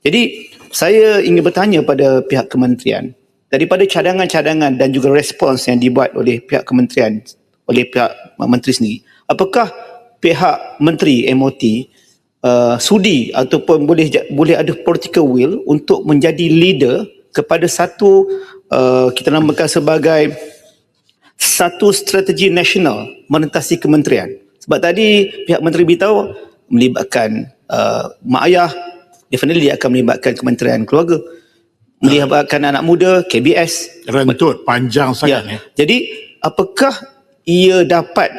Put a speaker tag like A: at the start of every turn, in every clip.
A: Jadi saya ingin bertanya pada pihak kementerian, daripada cadangan-cadangan dan juga respons yang dibuat oleh pihak kementerian, oleh pihak menteri sendiri, apakah pihak menteri MOT sudi ataupun boleh ada political will untuk menjadi leader kepada satu kita namakan sebagai satu strategi nasional merentasi kementerian? Sebab tadi pihak menteri beritahu melibatkan mak ayah, definitely akan melibatkan Kementerian Keluarga, melibatkan anak muda, KBS.
B: Rentut, panjang sangat.
A: Jadi apakah ia dapat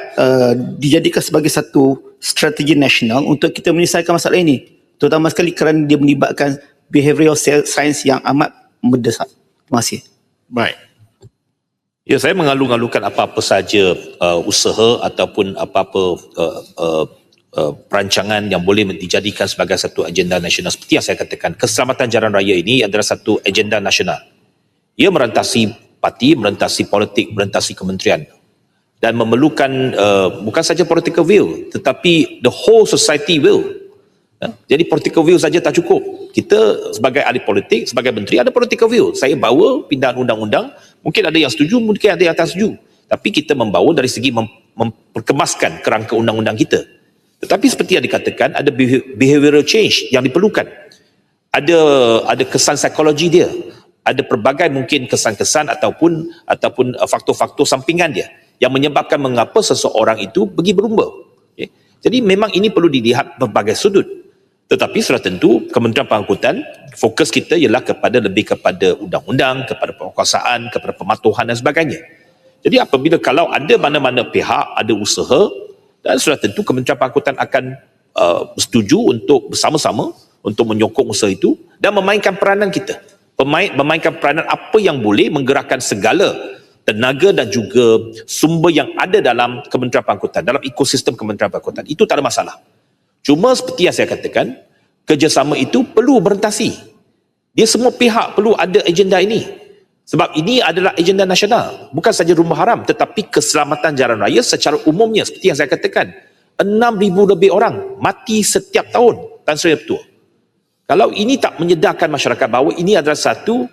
A: dijadikan sebagai satu strategi nasional untuk kita menyelesaikan masalah ini, terutama sekali kerana dia melibatkan behavioral science yang amat mendesak. Terima kasih.
B: Baik.
C: Ya, saya mengalu-alukan apa-apa saja usaha ataupun apa-apa perancangan yang boleh dijadikan sebagai satu agenda nasional. Seperti yang saya katakan, keselamatan jalan raya ini adalah satu agenda nasional. Ia merentasi parti, merentasi politik, merentasi kementerian dan memerlukan bukan saja political will tetapi the whole society will. Jadi political will saja tak cukup. Kita sebagai ahli politik, sebagai menteri ada political will. Saya bawa pindahan undang-undang, mungkin ada yang setuju, mungkin ada yang tak setuju. Tapi kita membawa dari segi memperkemaskan kerangka undang-undang kita. Tetapi seperti yang dikatakan, ada behavioral change yang diperlukan. Ada kesan psikologi dia. Ada pelbagai mungkin kesan-kesan ataupun faktor-faktor sampingan dia yang menyebabkan mengapa seseorang itu pergi berlumba. Okay. Jadi memang ini perlu dilihat berbagai sudut. Tetapi sudah tentu Kementerian Pengangkutan fokus kita ialah lebih kepada undang-undang, kepada penguasaan, kepada pematuhan dan sebagainya. Jadi apabila kalau ada mana-mana pihak, ada usaha, dan sudah tentu Kementerian Pengangkutan akan setuju untuk bersama-sama untuk menyokong usaha itu dan memainkan peranan kita. Memainkan peranan apa yang boleh menggerakkan segala tenaga dan juga sumber yang ada dalam Kementerian Pengangkutan, dalam ekosistem Kementerian Pengangkutan. Itu tak ada masalah. Cuma seperti yang saya katakan, kerjasama itu perlu berentasi. Dia semua pihak perlu ada agenda ini. Sebab ini adalah agenda nasional. Bukan saja rumah haram, tetapi keselamatan jalan raya secara umumnya. Seperti yang saya katakan, 6,000 lebih orang mati setiap tahun. Tan Sri Ketua. Kalau ini tak menyedarkan masyarakat bahawa ini adalah satu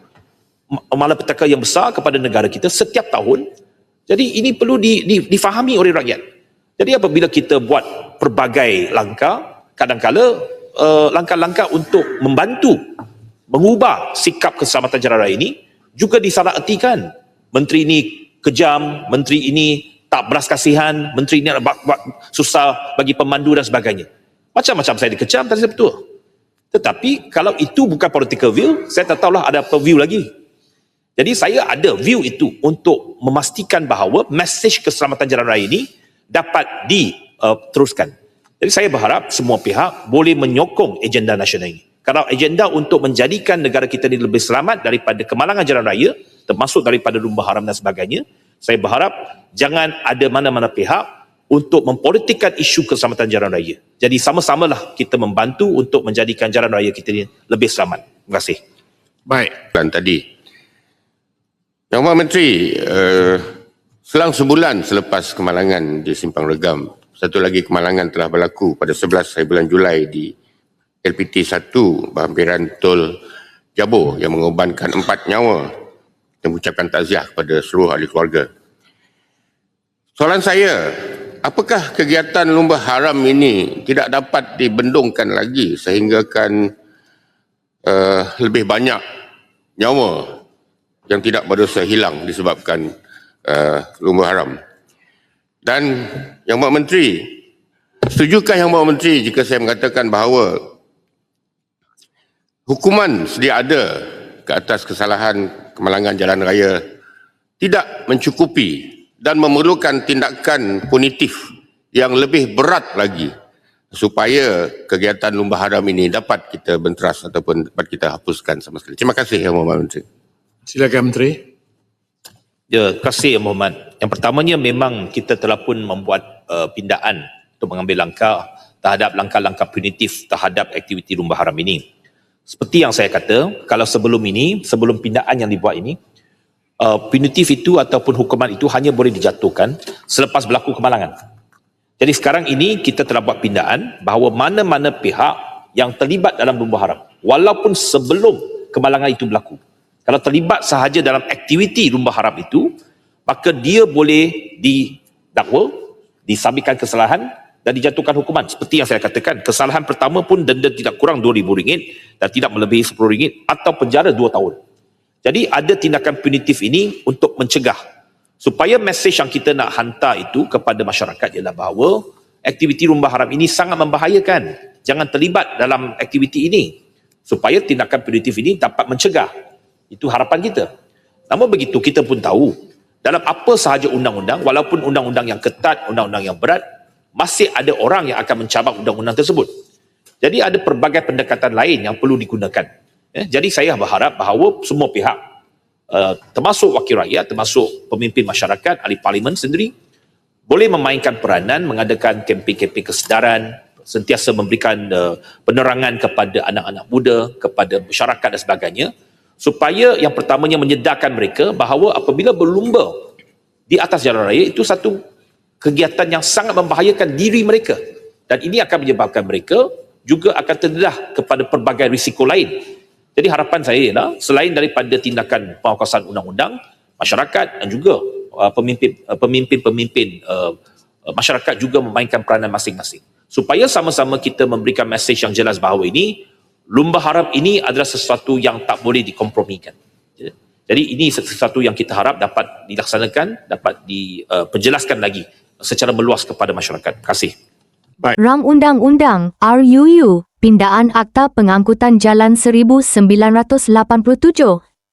C: malapetaka yang besar kepada negara kita setiap tahun, jadi ini perlu difahami oleh rakyat. Jadi apabila kita buat pelbagai langkah, kadang-kala langkah-langkah untuk membantu mengubah sikap keselamatan jalan raya ini juga disalahertikan. Menteri ini kejam, menteri ini tak belas kasihan, menteri ini buat susah bagi pemandu dan sebagainya. Macam-macam saya dikecam, tak betul. Tetapi kalau itu bukan political view, saya tak tahulah ada apa view lagi. Jadi saya ada view itu untuk memastikan bahawa mesej keselamatan jalan raya ini dapat diteruskan. Jadi saya berharap semua pihak boleh menyokong agenda nasional ini. Kalau agenda untuk menjadikan negara kita ini lebih selamat daripada kemalangan jalan raya, termasuk daripada lumba haram dan sebagainya, saya berharap jangan ada mana-mana pihak untuk mempolitikkan isu keselamatan jalan raya. Jadi sama-samalah kita membantu untuk menjadikan jalan raya kita ini lebih selamat. Terima kasih.
B: Baik.
D: Dan tadi, Yang Mohd Menteri, selang sebulan selepas kemalangan di Simpang Regam, satu lagi kemalangan telah berlaku pada 11 hari bulan Julai di LPT 1 berhampiran Tol Jabur yang mengorbankan 4 nyawa dan mengucapkan takziah kepada seluruh ahli keluarga. Soalan saya, apakah kegiatan lumba haram ini tidak dapat dibendungkan lagi sehinggakan lebih banyak nyawa yang tidak berdosa hilang disebabkan lumba haram? Dan Yang Mohd Menteri, setujukah Yang Mohd Menteri jika saya mengatakan bahawa hukuman sedia ada ke atas kesalahan kemalangan jalan raya tidak mencukupi dan memerlukan tindakan punitif yang lebih berat lagi supaya kegiatan lumba haram ini dapat kita benteras ataupun dapat kita hapuskan sama sekali? Terima kasih Yang Mohd Menteri.
B: Silakan Menteri.
C: Ya, terima kasih Muhammad. Yang pertamanya memang kita telah pun membuat pindaan untuk mengambil langkah terhadap langkah-langkah punitif terhadap aktiviti lumba haram ini. Seperti yang saya kata, kalau sebelum ini, sebelum pindaan yang dibuat ini, punitif itu ataupun hukuman itu hanya boleh dijatuhkan selepas berlaku kemalangan. Jadi sekarang ini kita telah buat pindaan bahawa mana-mana pihak yang terlibat dalam lumba haram walaupun sebelum kemalangan itu berlaku. Kalau terlibat sahaja dalam aktiviti lumba haram itu, maka dia boleh didakwa, disabitkan kesalahan dan dijatuhkan hukuman. Seperti yang saya katakan, kesalahan pertama pun denda tidak kurang RM2,000 dan tidak melebihi RM10 atau penjara 2 tahun. Jadi ada tindakan punitif ini untuk mencegah, supaya mesej yang kita nak hantar itu kepada masyarakat ialah bahawa aktiviti lumba haram ini sangat membahayakan. Jangan terlibat dalam aktiviti ini, supaya tindakan punitif ini dapat mencegah. Itu harapan kita. Namun begitu, kita pun tahu dalam apa sahaja undang-undang, walaupun undang-undang yang ketat, undang-undang yang berat, masih ada orang yang akan mencabak undang-undang tersebut. Jadi ada pelbagai pendekatan lain yang perlu digunakan. Jadi saya berharap bahawa semua pihak, termasuk wakil rakyat, termasuk pemimpin masyarakat, ahli parlimen sendiri, boleh memainkan peranan, mengadakan kempen-kempen kesedaran, sentiasa memberikan penerangan kepada anak-anak muda, kepada masyarakat dan sebagainya, supaya yang pertamanya menyedarkan mereka bahawa apabila berlumba di atas jalan raya itu satu kegiatan yang sangat membahayakan diri mereka, dan ini akan menyebabkan mereka juga akan terdedah kepada pelbagai risiko lain. Jadi harapan saya ialah selain daripada tindakan pengawasan undang-undang, masyarakat dan juga pemimpin masyarakat juga memainkan peranan masing-masing, supaya sama-sama kita memberikan mesej yang jelas bahawa ini lumba haram ini adalah sesuatu yang tak boleh dikompromikan. Jadi ini sesuatu yang kita harap dapat dilaksanakan, dapat dipenjelaskan lagi secara meluas kepada masyarakat. Terima kasih.
E: Rang Undang-Undang RUU Pindaan Akta Pengangkutan Jalan 1987,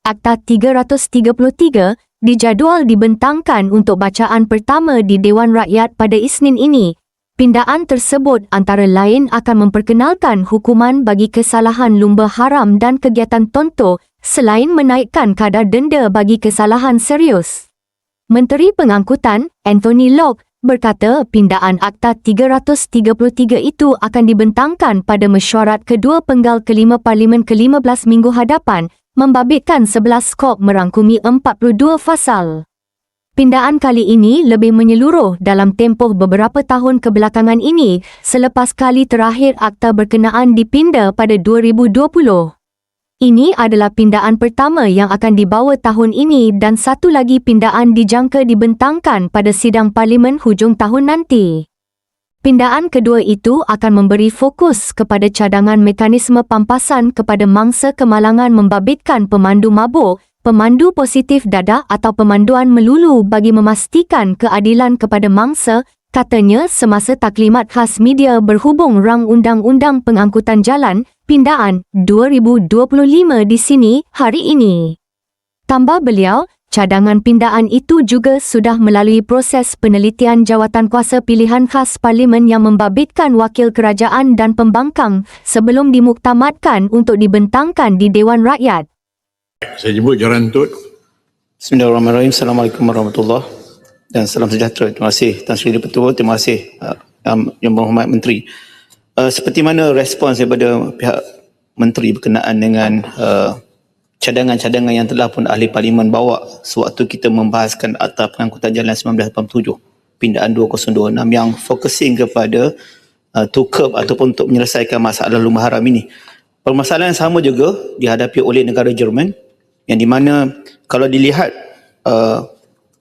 E: Akta 333 dijadual dibentangkan untuk bacaan pertama di Dewan Rakyat pada Isnin ini. Pindaan tersebut antara lain akan memperkenalkan hukuman bagi kesalahan lumba haram dan kegiatan tonto, selain menaikkan kadar denda bagi kesalahan serius. Menteri Pengangkutan, Anthony Locke, berkata pindaan Akta 333 itu akan dibentangkan pada mesyuarat kedua penggal kelima Parlimen ke-15 minggu hadapan, membabitkan 11 skop merangkumi 42 fasal. Pindaan kali ini lebih menyeluruh dalam tempoh beberapa tahun kebelakangan ini selepas kali terakhir akta berkenaan dipinda pada 2020. Ini adalah pindaan pertama yang akan dibawa tahun ini dan satu lagi pindaan dijangka dibentangkan pada sidang parlimen hujung tahun nanti. Pindaan kedua itu akan memberi fokus kepada cadangan mekanisme pampasan kepada mangsa kemalangan membabitkan pemandu mabuk, pemandu positif dadah atau pemanduan melulu bagi memastikan keadilan kepada mangsa, katanya semasa taklimat khas media berhubung rang Undang-Undang Pengangkutan Jalan, Pindaan 2025 di sini hari ini. Tambah beliau, cadangan pindaan itu juga sudah melalui proses penelitian Jawatankuasa Pilihan Khas Parlimen yang membabitkan wakil kerajaan dan pembangkang sebelum dimuktamadkan untuk dibentangkan di Dewan Rakyat.
B: Saya jemput Joran Tut.
A: Bismillahirrahmanirrahim. Assalamualaikum warahmatullahi dan salam sejahtera. Terima kasih Tan Sri Ketua, terima kasih Yang Berhormat Menteri. Seperti mana respons daripada pihak Menteri berkenaan dengan cadangan-cadangan yang telah pun ahli parlimen bawa sewaktu kita membahaskan Akta Pengangkutan Jalan 1987 Pindaan 2026 yang focusing kepada to curb ataupun untuk menyelesaikan masalah lumba haram ini. Permasalahan yang sama juga dihadapi oleh negara Jerman, yang di mana kalau dilihat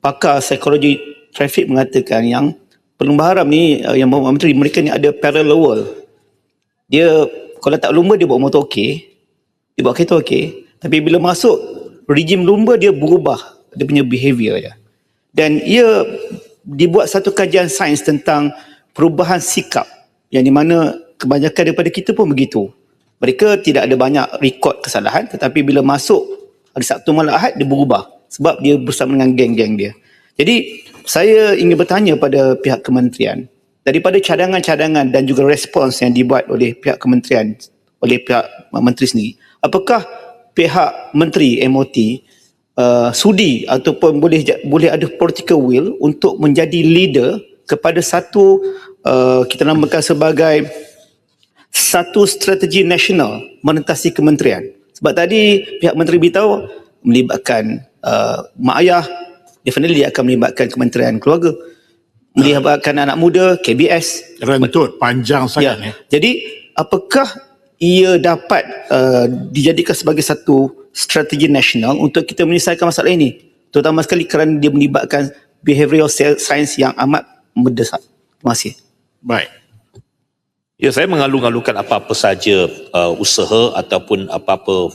A: pakar psikologi trafik mengatakan yang pelumba haram ni yang Berhormat Menteri, mereka ni ada parallel world. Dia kalau tak lumba dia bawa motor okey, dia bawa kereta okey, tapi bila masuk rejim lumba dia berubah dia punya behavior dia. Dan ia dibuat satu kajian sains tentang perubahan sikap yang di mana kebanyakan daripada kita pun begitu. Mereka tidak ada banyak rekod kesalahan, tetapi bila masuk hari Sabtu malam Ahad dia berubah sebab dia bersama dengan geng-geng dia. Jadi saya ingin bertanya pada pihak kementerian, daripada cadangan-cadangan dan juga respons yang dibuat oleh pihak kementerian, oleh pihak menteri sendiri, apakah pihak menteri MOT sudi ataupun boleh ada political will untuk menjadi leader kepada satu kita namakan sebagai satu strategi nasional menentasi kementerian? Sebab tadi pihak menteri beritahu melibatkan mak ayah, definitely dia akan melibatkan Kementerian Keluarga, melibatkan anak muda, KBS.
B: Rentut panjang sangat.
A: Jadi apakah ia dapat dijadikan sebagai satu strategi nasional untuk kita menyelesaikan masalah ini, terutama sekali kerana dia melibatkan behavioral science yang amat mendesak. Terima kasih.
B: Baik.
C: Ya, saya mengalu-alukan apa-apa saja usaha ataupun apa-apa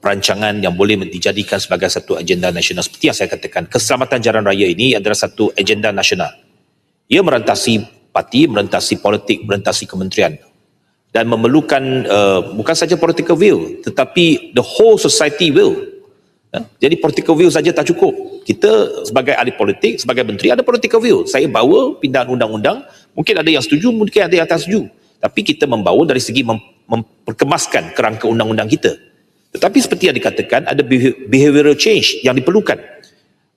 C: perancangan yang boleh dijadikan sebagai satu agenda nasional. Seperti yang saya katakan, keselamatan jalan raya ini adalah satu agenda nasional. Ia merantasi parti, merantasi politik, merantasi kementerian dan memerlukan bukan saja political will tetapi the whole society will. Jadi political will saja tak cukup. Kita sebagai ahli politik, sebagai menteri ada political will. Saya bawa pindahan undang-undang, mungkin ada yang setuju, mungkin ada yang tak setuju. Tapi kita membawa dari segi memperkemaskan kerangka undang-undang kita. Tetapi seperti yang dikatakan, ada behavioral change yang diperlukan.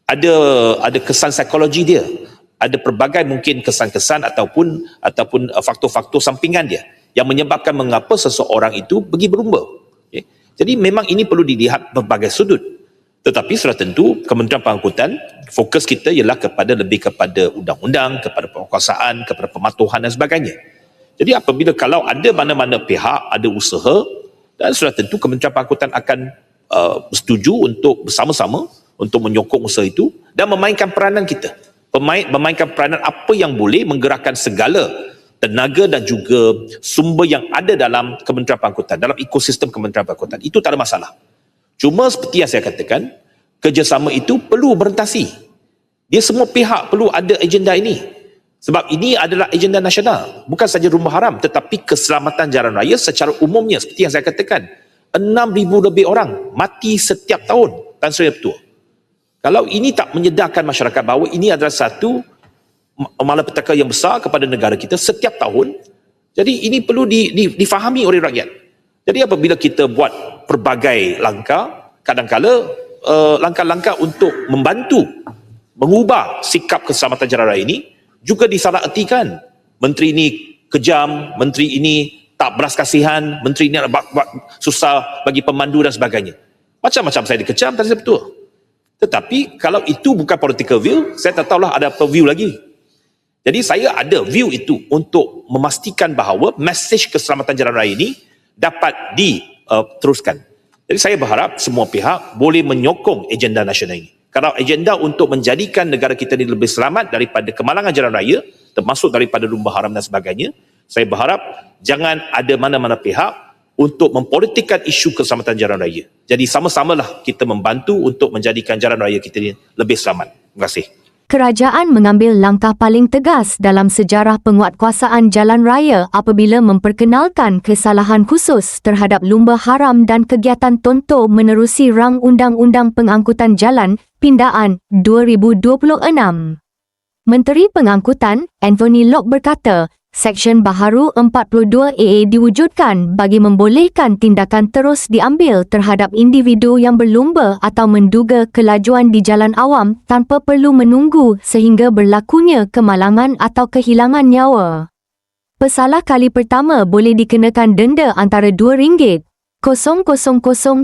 C: Ada kesan psikologi dia. Ada pelbagai mungkin kesan-kesan ataupun faktor-faktor sampingan dia yang menyebabkan mengapa seseorang itu pergi berlumba. Okay? Jadi memang ini perlu dilihat berbagai sudut. Tetapi sudah tentu Kementerian Pengangkutan fokus kita ialah lebih kepada undang-undang, kepada penguasaan, kepada pematuhan dan sebagainya. Jadi apabila kalau ada mana-mana pihak, ada usaha, dan sudah tentu Kementerian Pengangkutan akan setuju untuk bersama-sama untuk menyokong usaha itu dan memainkan peranan kita. Memainkan peranan apa yang boleh menggerakkan segala tenaga dan juga sumber yang ada dalam Kementerian Pengangkutan, dalam ekosistem Kementerian Pengangkutan. Itu tak ada masalah. Cuma seperti yang saya katakan, kerjasama itu perlu berentasi. Dia semua pihak perlu ada agenda ini. Sebab ini adalah agenda nasional. Bukan saja rumah haram, tetapi keselamatan jalan raya secara umumnya. Seperti yang saya katakan, 6,000 lebih orang mati setiap tahun. Tan Sri Ketua. Kalau ini tak menyedarkan masyarakat bahawa ini adalah satu malapetaka yang besar kepada negara kita setiap tahun, jadi ini perlu difahami oleh rakyat. Jadi apabila kita buat pelbagai langkah, kadang-kala langkah-langkah untuk membantu mengubah sikap keselamatan jalan raya ini juga disalahertikan. Menteri ini kejam, menteri ini tak belas kasihan, menteri ini buat susah bagi pemandu dan sebagainya. Macam-macam saya dikecam, tak betul. Tetapi kalau itu bukan political view, saya tak tahulah ada apa view lagi. Jadi saya ada view itu untuk memastikan bahawa mesej keselamatan jalan raya ini dapat diteruskan. Jadi saya berharap semua pihak boleh menyokong agenda nasional ini. Kalau agenda untuk menjadikan negara kita ini lebih selamat daripada kemalangan jalan raya, termasuk daripada lumba haram dan sebagainya, saya berharap jangan ada mana-mana pihak untuk mempolitikkan isu keselamatan jalan raya. Jadi sama-samalah kita membantu untuk menjadikan jalan raya kita ini lebih selamat. Terima kasih.
E: Kerajaan mengambil langkah paling tegas dalam sejarah penguatkuasaan jalan raya apabila memperkenalkan kesalahan khusus terhadap lumba haram dan kegiatan tonto menerusi rang Undang-Undang Pengangkutan Jalan Pindaan 2026. Menteri Pengangkutan Anthony Locke berkata, Seksyen Baharu 42AA diwujudkan bagi membolehkan tindakan terus diambil terhadap individu yang berlumba atau menduga kelajuan di jalan awam tanpa perlu menunggu sehingga berlakunya kemalangan atau kehilangan nyawa. Pesalah kali pertama boleh dikenakan denda antara RM2,000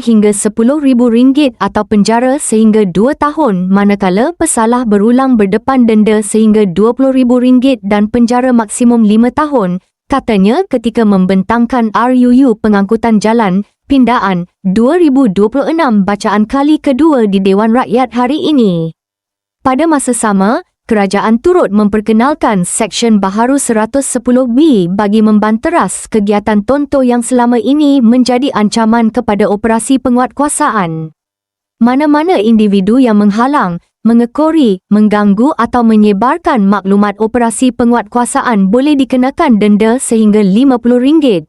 E: hingga RM10,000 atau penjara sehingga 2 tahun, manakala pesalah berulang berdepan denda sehingga RM20,000 dan penjara maksimum 5 tahun, katanya ketika membentangkan RUU Pengangkutan Jalan Pindaan 2026 bacaan kali kedua di Dewan Rakyat hari ini. Pada masa sama, kerajaan turut memperkenalkan Seksyen Baharu 110B bagi membanteras kegiatan tonto yang selama ini menjadi ancaman kepada operasi penguatkuasaan. Mana-mana individu yang menghalang, mengekori, mengganggu atau menyebarkan maklumat operasi penguatkuasaan boleh dikenakan denda sehingga RM50,000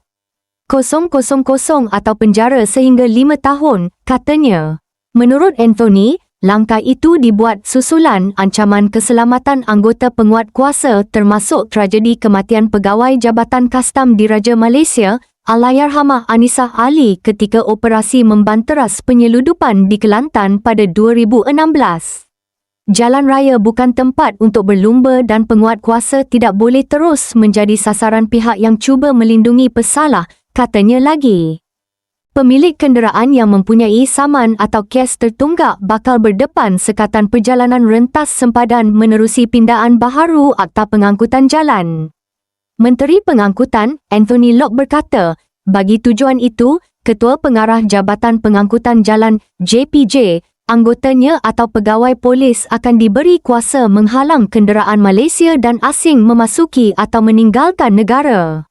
E: atau penjara sehingga 5 tahun, katanya. Menurut Anthony, langkah itu dibuat susulan ancaman keselamatan anggota penguatkuasa termasuk tragedi kematian pegawai Jabatan Kastam Diraja Malaysia, Allahyarhamah Anisah Ali ketika operasi membanteras penyeludupan di Kelantan pada 2016. Jalan raya bukan tempat untuk berlumba dan penguatkuasa tidak boleh terus menjadi sasaran pihak yang cuba melindungi pesalah, katanya lagi. Pemilik kenderaan yang mempunyai saman atau kes tertunggak bakal berdepan sekatan perjalanan rentas sempadan menerusi pindaan baharu Akta Pengangkutan Jalan. Menteri Pengangkutan Anthony Locke berkata, bagi tujuan itu, Ketua Pengarah Jabatan Pengangkutan Jalan JPJ, anggotanya atau pegawai polis akan diberi kuasa menghalang kenderaan Malaysia dan asing memasuki atau meninggalkan negara.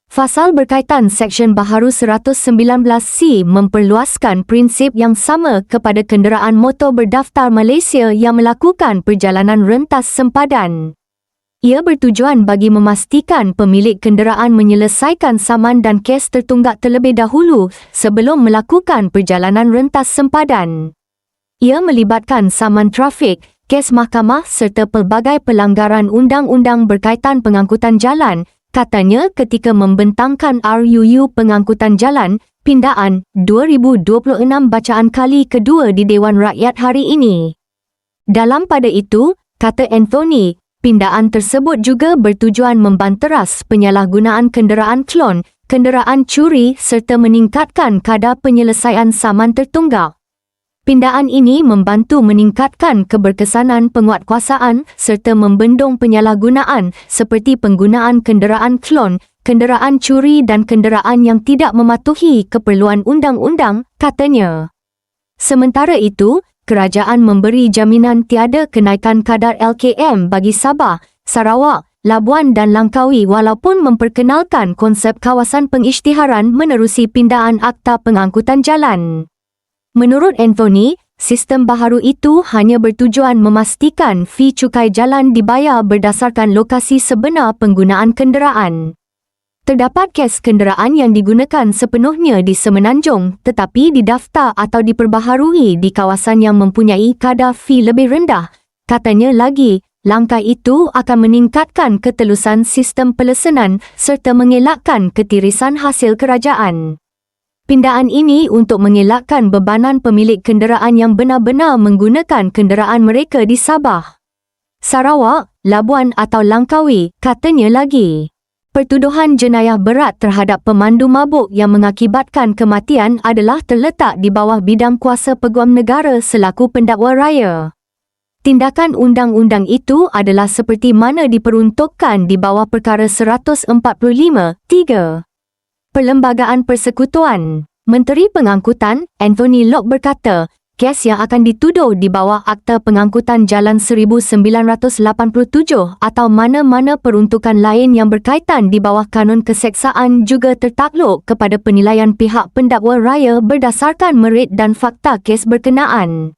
E: Fasal berkaitan Seksyen Baharu 119C memperluaskan prinsip yang sama kepada kenderaan motor berdaftar Malaysia yang melakukan perjalanan rentas sempadan. Ia bertujuan bagi memastikan pemilik kenderaan menyelesaikan saman dan kes tertunggak terlebih dahulu sebelum melakukan perjalanan rentas sempadan. Ia melibatkan saman trafik, kes mahkamah serta pelbagai pelanggaran undang-undang berkaitan pengangkutan jalan, katanya ketika membentangkan RUU Pengangkutan Jalan, Pindaan 2026 bacaan kali kedua di Dewan Rakyat hari ini. Dalam pada itu, kata Anthony, pindaan tersebut juga bertujuan membanteras penyalahgunaan kenderaan klon, kenderaan curi serta meningkatkan kadar penyelesaian saman tertunggak. Pindaan ini membantu meningkatkan keberkesanan penguatkuasaan serta membendung penyalahgunaan seperti penggunaan kenderaan klon, kenderaan curi dan kenderaan yang tidak mematuhi keperluan undang-undang, katanya. Sementara itu, kerajaan memberi jaminan tiada kenaikan kadar LKM bagi Sabah, Sarawak, Labuan dan Langkawi walaupun memperkenalkan konsep kawasan pengisytiharan menerusi pindaan Akta Pengangkutan Jalan. Menurut Anthony, sistem baharu itu hanya bertujuan memastikan fee cukai jalan dibayar berdasarkan lokasi sebenar penggunaan kenderaan. Terdapat kes kenderaan yang digunakan sepenuhnya di Semenanjung tetapi didaftar atau diperbaharui di kawasan yang mempunyai kadar fee lebih rendah. Katanya lagi, langkah itu akan meningkatkan ketelusan sistem pelesenan serta mengelakkan ketirisan hasil kerajaan. Pindaan ini untuk mengelakkan bebanan pemilik kenderaan yang benar-benar menggunakan kenderaan mereka di Sabah, Sarawak, Labuan atau Langkawi, katanya lagi. Pertuduhan jenayah berat terhadap pemandu mabuk yang mengakibatkan kematian adalah terletak di bawah bidang kuasa peguam negara selaku pendakwa raya. Tindakan undang-undang itu adalah seperti mana diperuntukkan di bawah Perkara 145(3). Perlembagaan Persekutuan. Menteri Pengangkutan Anthony Locke berkata, kes yang akan dituduh di bawah Akta Pengangkutan Jalan 1987 atau mana-mana peruntukan lain yang berkaitan di bawah Kanun Keseksaan juga tertakluk kepada penilaian pihak pendakwa raya berdasarkan merit dan fakta kes berkenaan.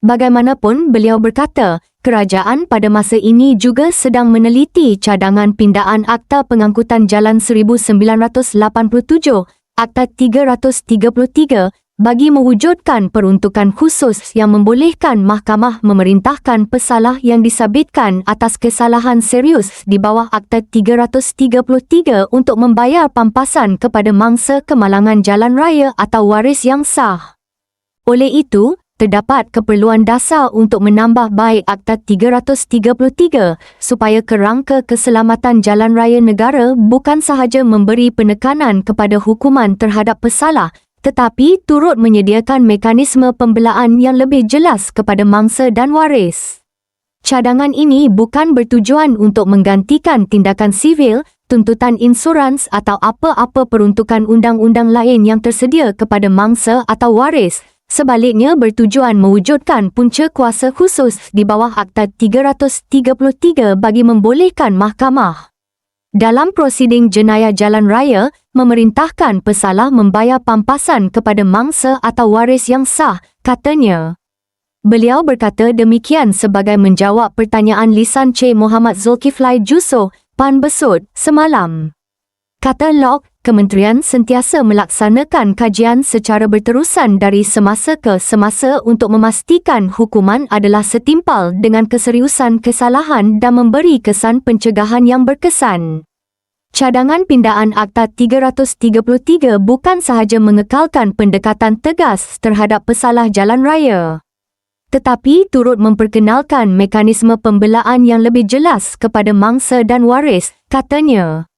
E: Bagaimanapun, beliau berkata, kerajaan pada masa ini juga sedang meneliti cadangan pindaan Akta Pengangkutan Jalan 1987, Akta 333, bagi mewujudkan peruntukan khusus yang membolehkan mahkamah memerintahkan pesalah yang disabitkan atas kesalahan serius di bawah Akta 333 untuk membayar pampasan kepada mangsa kemalangan jalan raya atau waris yang sah. Oleh itu, terdapat keperluan dasar untuk menambah baik Akta 333 supaya kerangka keselamatan jalan raya negara bukan sahaja memberi penekanan kepada hukuman terhadap pesalah tetapi turut menyediakan mekanisme pembelaan yang lebih jelas kepada mangsa dan waris. Cadangan ini bukan bertujuan untuk menggantikan tindakan sivil, tuntutan insurans atau apa-apa peruntukan undang-undang lain yang tersedia kepada mangsa atau waris. Sebaliknya bertujuan mewujudkan punca kuasa khusus di bawah Akta 333 bagi membolehkan mahkamah dalam prosiding jenayah jalan raya memerintahkan pesalah membayar pampasan kepada mangsa atau waris yang sah, katanya. Beliau berkata demikian sebagai menjawab pertanyaan lisan Cik Muhammad Zulkifli Jusoh, PAN Besut, semalam. Kata Locke, Kementerian sentiasa melaksanakan kajian secara berterusan dari semasa ke semasa untuk memastikan hukuman adalah setimpal dengan keseriusan kesalahan dan memberi kesan pencegahan yang berkesan. Cadangan pindaan Akta 333 bukan sahaja mengekalkan pendekatan tegas terhadap pesalah jalan raya, tetapi turut memperkenalkan mekanisme pembelaan yang lebih jelas kepada mangsa dan waris, katanya.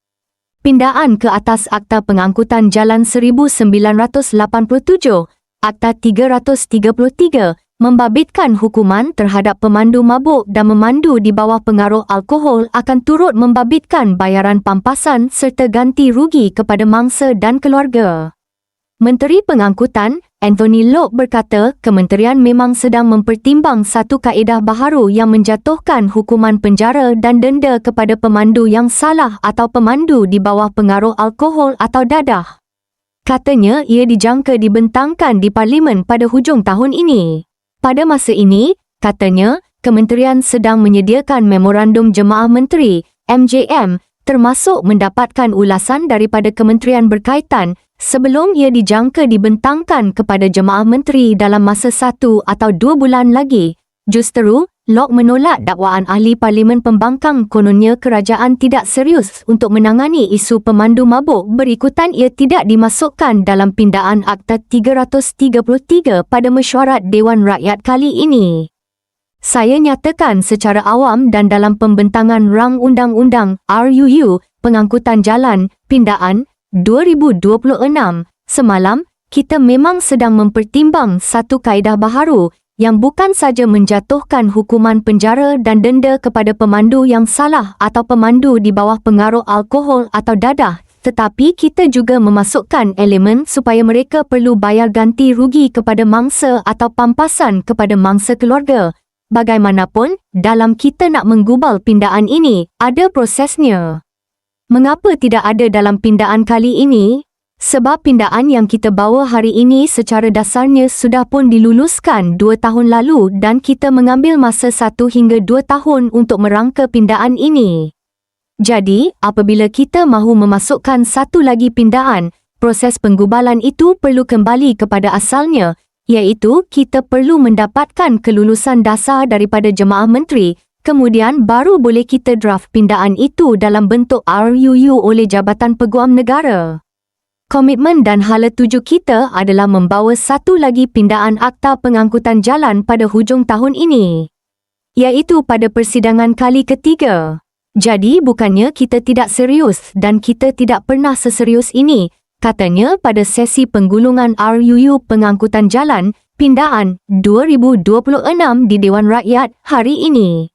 E: Pindaan ke atas Akta Pengangkutan Jalan 1987, Akta 333, Membabitkan hukuman terhadap pemandu mabuk dan memandu di bawah pengaruh alkohol akan turut membabitkan bayaran pampasan serta ganti rugi kepada mangsa dan keluarga. Menteri Pengangkutan, Anthony Loke berkata kementerian memang sedang mempertimbang satu kaedah baharu yang menjatuhkan hukuman penjara dan denda kepada pemandu yang salah atau pemandu di bawah pengaruh alkohol atau dadah. Katanya ia dijangka dibentangkan di Parlimen pada hujung tahun ini. Pada masa ini, katanya, kementerian sedang menyediakan memorandum jemaah menteri, MJM, termasuk mendapatkan ulasan daripada kementerian berkaitan sebelum ia dijangka dibentangkan kepada jemaah menteri dalam masa 1 atau 2 bulan lagi. Justeru, Loke menolak dakwaan ahli Parlimen Pembangkang kononnya kerajaan tidak serius untuk menangani isu pemandu mabuk berikutan ia tidak dimasukkan dalam pindaan Akta 333 pada mesyuarat Dewan Rakyat kali ini. Saya nyatakan secara awam dan dalam pembentangan Rang Undang-Undang RUU Pengangkutan Jalan Pindaan 2026 semalam, kita memang sedang mempertimbang satu kaedah baharu yang bukan saja menjatuhkan hukuman penjara dan denda kepada pemandu yang salah atau pemandu di bawah pengaruh alkohol atau dadah, tetapi kita juga memasukkan elemen supaya mereka perlu bayar ganti rugi kepada mangsa atau pampasan kepada mangsa keluarga. Bagaimanapun, dalam kita nak menggubal pindaan ini, ada prosesnya. Mengapa tidak ada dalam pindaan kali ini? Sebab pindaan yang kita bawa hari ini secara dasarnya sudah pun diluluskan 2 tahun lalu dan kita mengambil masa 1 hingga 2 tahun untuk merangka pindaan ini. Jadi, apabila kita mahu memasukkan satu lagi pindaan, proses penggubalan itu perlu kembali kepada asalnya, iaitu kita perlu mendapatkan kelulusan dasar daripada jemaah menteri, kemudian baru boleh kita draft pindaan itu dalam bentuk RUU oleh Jabatan Peguam Negara. Komitmen dan hala tuju kita adalah membawa satu lagi pindaan Akta Pengangkutan Jalan pada hujung tahun ini, iaitu pada persidangan kali ketiga. Jadi bukannya kita tidak serius dan kita tidak pernah seserius ini, katanya pada sesi penggulungan RUU Pengangkutan Jalan Pindaan 2026 di Dewan Rakyat hari ini.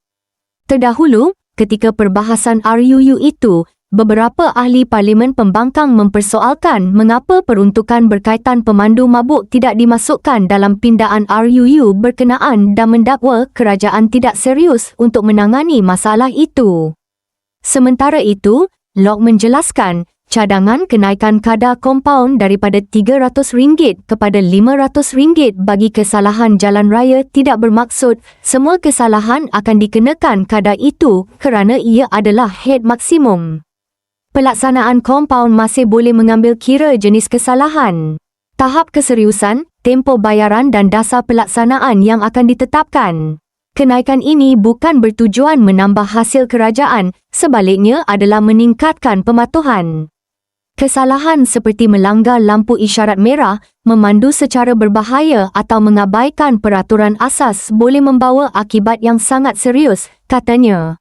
E: Terdahulu, ketika perbahasan RUU itu, beberapa ahli Parlimen Pembangkang mempersoalkan mengapa peruntukan berkaitan pemandu mabuk tidak dimasukkan dalam pindaan RUU berkenaan dan mendakwa kerajaan tidak serius untuk menangani masalah itu. Sementara itu, Loke menjelaskan cadangan kenaikan kadar kompaun daripada RM300 kepada RM500 bagi kesalahan jalan raya tidak bermaksud semua kesalahan akan dikenakan kadar itu kerana ia adalah had maksimum. Pelaksanaan kompaun masih boleh mengambil kira jenis kesalahan, tahap keseriusan, tempoh bayaran dan dasar pelaksanaan yang akan ditetapkan. Kenaikan ini bukan bertujuan menambah hasil kerajaan, sebaliknya adalah meningkatkan pematuhan. Kesalahan seperti melanggar lampu isyarat merah, memandu secara berbahaya atau mengabaikan peraturan asas boleh membawa akibat yang sangat serius, katanya.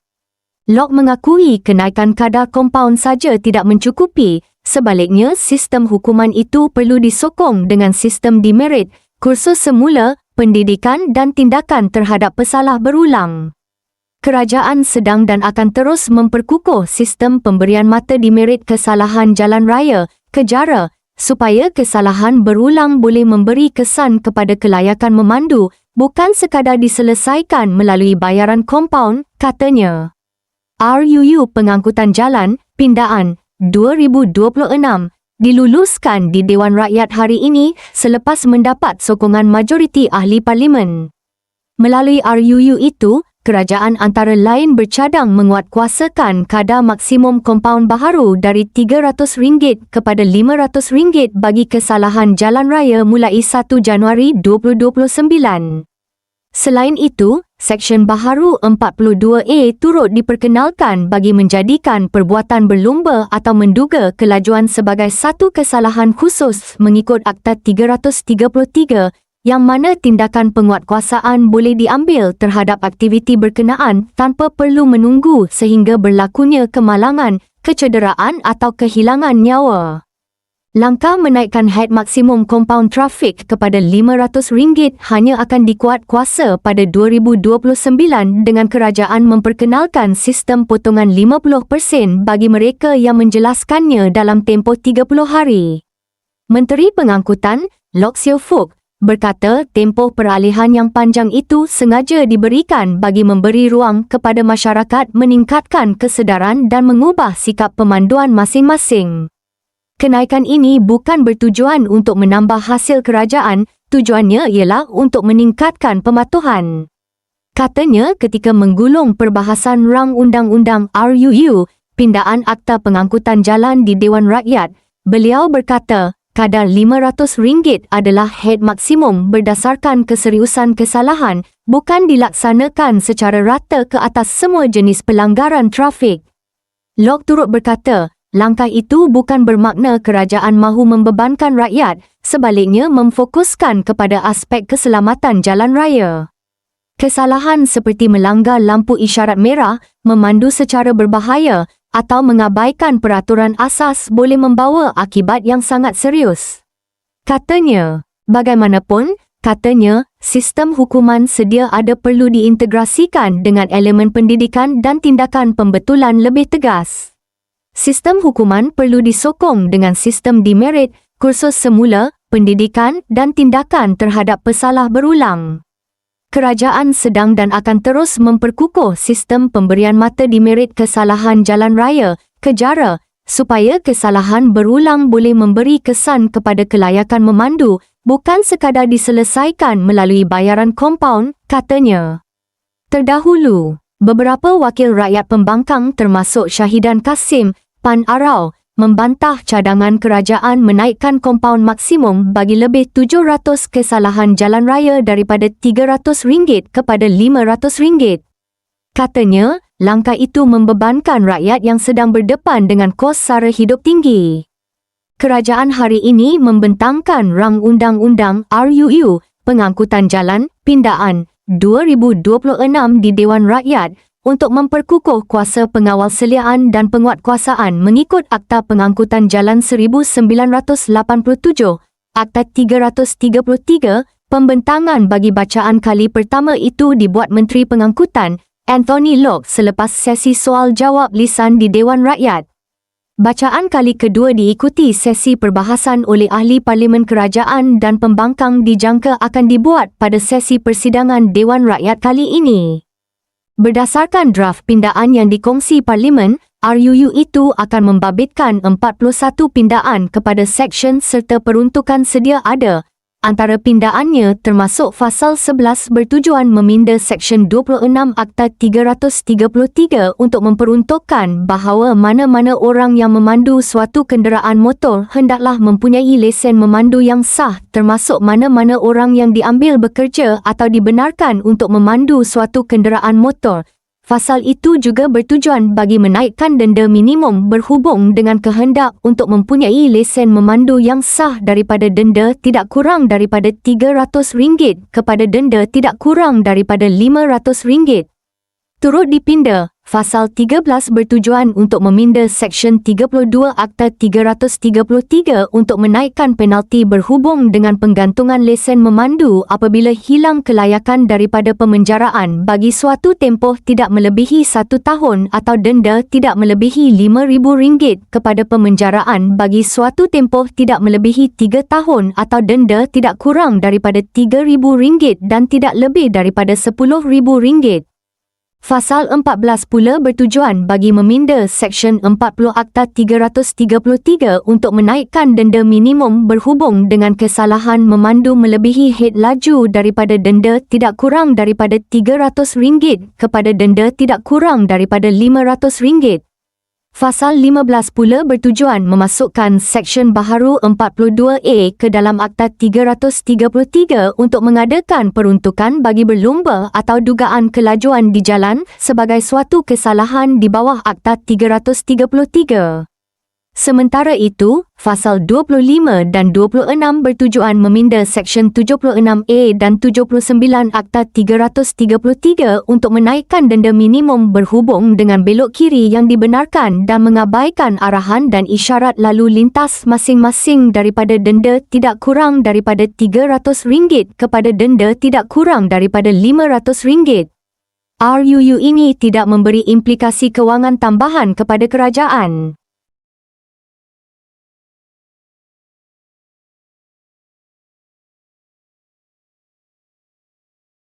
E: Loke mengakui kenaikan kadar kompaun saja tidak mencukupi, sebaliknya sistem hukuman itu perlu disokong dengan sistem demerit, kursus semula, pendidikan dan tindakan terhadap pesalah berulang. Kerajaan sedang dan akan terus memperkukuh sistem pemberian mata demerit kesalahan jalan raya, kejara, supaya kesalahan berulang boleh memberi kesan kepada kelayakan memandu, bukan sekadar diselesaikan melalui bayaran kompaun, katanya. RUU Pengangkutan Jalan Pindaan 2026 diluluskan di Dewan Rakyat hari ini selepas mendapat sokongan majoriti ahli Parlimen. Melalui RUU itu, kerajaan antara lain bercadang menguatkuasakan kadar maksimum kompaun baharu dari RM300 kepada RM500 bagi kesalahan jalan raya mulai 1 Januari 2029. Selain itu, Seksyen Baharu 42A turut diperkenalkan bagi menjadikan perbuatan berlumba atau menduga kelajuan sebagai satu kesalahan khusus mengikut Akta 333, yang mana tindakan penguatkuasaan boleh diambil terhadap aktiviti berkenaan tanpa perlu menunggu sehingga berlakunya kemalangan, kecederaan atau kehilangan nyawa. Langkah menaikkan had maksimum kompaun trafik kepada RM500 hanya akan dikuat kuasa pada 2029 dengan kerajaan memperkenalkan sistem potongan 50% bagi mereka yang menjelaskannya dalam tempoh 30 hari. Menteri Pengangkutan, Loke Siew Fook, berkata tempoh peralihan yang panjang itu sengaja diberikan bagi memberi ruang kepada masyarakat meningkatkan kesedaran dan mengubah sikap pemanduan masing-masing. Kenaikan ini bukan bertujuan untuk menambah hasil kerajaan, tujuannya ialah untuk meningkatkan pematuhan. Katanya ketika menggulung perbahasan rang undang-undang RUU, pindaan Akta Pengangkutan Jalan di Dewan Rakyat, beliau berkata, kadar RM500 adalah had maksimum berdasarkan keseriusan kesalahan, bukan dilaksanakan secara rata ke atas semua jenis pelanggaran trafik. Loke turut berkata, langkah itu bukan bermakna kerajaan mahu membebankan rakyat, sebaliknya memfokuskan kepada aspek keselamatan jalan raya. Kesalahan seperti melanggar lampu isyarat merah, memandu secara berbahaya atau mengabaikan peraturan asas boleh membawa akibat yang sangat serius. Katanya, bagaimanapun, sistem hukuman sedia ada perlu diintegrasikan dengan elemen pendidikan dan tindakan pembetulan lebih tegas. Sistem hukuman perlu disokong dengan sistem demerit, kursus semula, pendidikan dan tindakan terhadap pesalah berulang. Kerajaan sedang dan akan terus memperkukuh sistem pemberian mata demerit kesalahan jalan raya, kejara, supaya kesalahan berulang boleh memberi kesan kepada kelayakan memandu, bukan sekadar diselesaikan melalui bayaran kompaun, katanya. Terdahulu, beberapa wakil rakyat pembangkang termasuk Syahidan Kasim, Pan Arau, membantah cadangan kerajaan menaikkan kompaun maksimum bagi lebih 700 kesalahan jalan raya daripada RM300 kepada RM500. Katanya, langkah itu membebankan rakyat yang sedang berdepan dengan kos sara hidup tinggi. Kerajaan hari ini membentangkan rang undang-undang RUU, Pengangkutan Jalan, Pindaan, 2026 di Dewan Rakyat, untuk memperkukuh kuasa pengawal seliaan dan penguatkuasaan mengikut Akta Pengangkutan Jalan 1987, Akta 333, pembentangan bagi bacaan kali pertama itu dibuat Menteri Pengangkutan, Anthony Loke selepas sesi soal-jawab lisan di Dewan Rakyat. Bacaan kali kedua diikuti sesi perbahasan oleh Ahli Parlimen Kerajaan dan pembangkang dijangka akan dibuat pada sesi persidangan Dewan Rakyat kali ini. Berdasarkan draft pindaan yang dikongsi Parlimen, RUU itu akan membabitkan 41 pindaan kepada seksyen serta peruntukan sedia ada. Antara pindaannya termasuk Fasal 11 bertujuan meminda Seksyen 26 Akta 333 untuk memperuntukkan bahawa mana-mana orang yang memandu suatu kenderaan motor hendaklah mempunyai lesen memandu yang sah, termasuk mana-mana orang yang diambil bekerja atau dibenarkan untuk memandu suatu kenderaan motor. Fasal itu juga bertujuan bagi menaikkan denda minimum berhubung dengan kehendak untuk mempunyai lesen memandu yang sah daripada denda tidak kurang daripada RM300 kepada denda tidak kurang daripada RM500. Turut dipinda, Fasal 13 bertujuan untuk meminda Seksyen 32 Akta 333 untuk menaikkan penalti berhubung dengan penggantungan lesen memandu apabila hilang kelayakan daripada pemenjaraan bagi suatu tempoh tidak melebihi 1 tahun atau denda tidak melebihi RM5,000 kepada pemenjaraan bagi suatu tempoh tidak melebihi 3 tahun atau denda tidak kurang daripada RM3,000 dan tidak lebih daripada RM10,000. Fasal 14 pula bertujuan bagi meminda Seksyen 40 Akta 333 untuk menaikkan denda minimum berhubung dengan kesalahan memandu melebihi had laju daripada denda tidak kurang daripada RM300 kepada denda tidak kurang daripada RM500. Fasal 15 pula bertujuan memasukkan Seksyen baharu 42A ke dalam Akta 333 untuk mengadakan peruntukan bagi berlumba atau dugaan kelajuan di jalan sebagai suatu kesalahan di bawah Akta 333. Sementara itu, Fasal 25 dan 26 bertujuan meminda Seksyen 76A dan 79 Akta 333 untuk menaikkan denda minimum berhubung dengan belok kiri yang dibenarkan dan mengabaikan arahan dan isyarat lalu lintas masing-masing daripada denda tidak kurang daripada RM300 kepada denda tidak kurang daripada RM500. RUU ini tidak memberi implikasi kewangan tambahan kepada kerajaan.